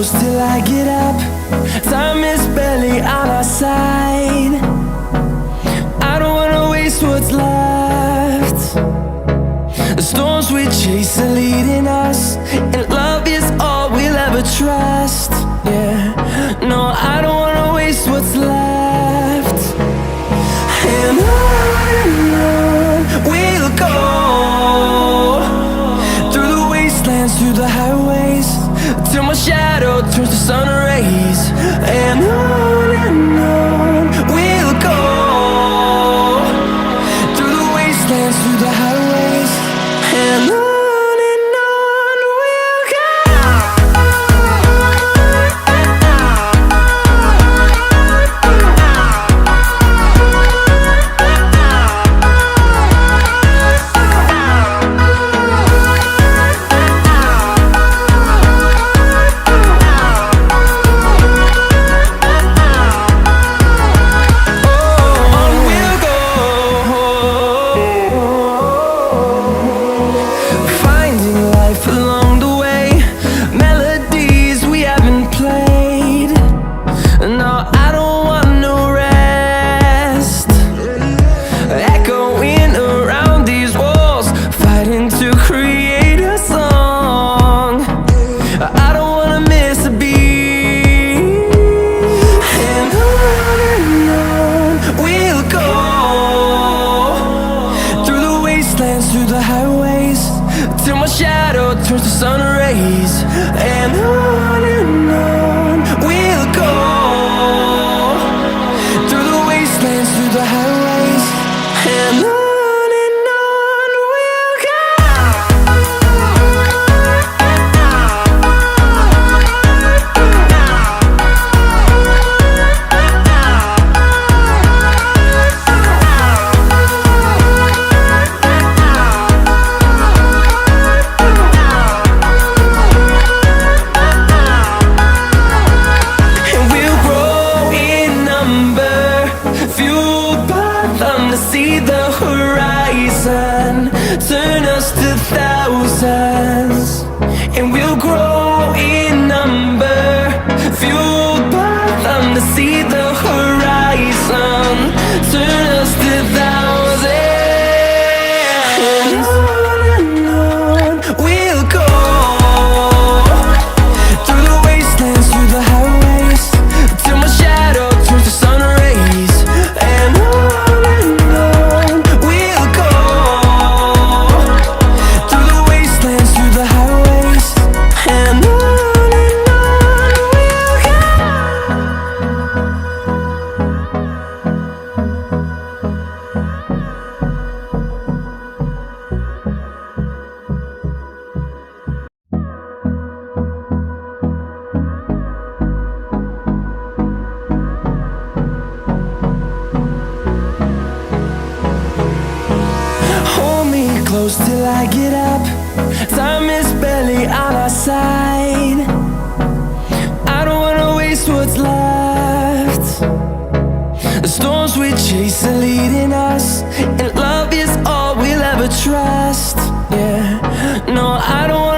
close till I get up. Time is barely on our side. I don't wanna waste what's left. The storms we chase are leading us, and love is all we'll ever trust. Yeah, no, I don't wanna waste what's left. And on we'll go, through the wastelands, through the highways, till my shadow turns to sun rays. And on we'll go, through the wastelands, through the highways, and on we'll go. Through the highways, till my shadow turns to sun rays. And on we'll go, through the wastelands, through the highways, and on we'll go. See the horizon turn us to thousands, and we'll grow in number, fueled by them. To see the horizon turn us to thousands, and on we'll go, through the wastelands, through the highways, till my shadow turns to sun rays. And close till I get up. Time is barely on our side. I don't wanna waste what's left. The storms we chase are leading us, and love is all we'll ever trust. Yeah, no, I don't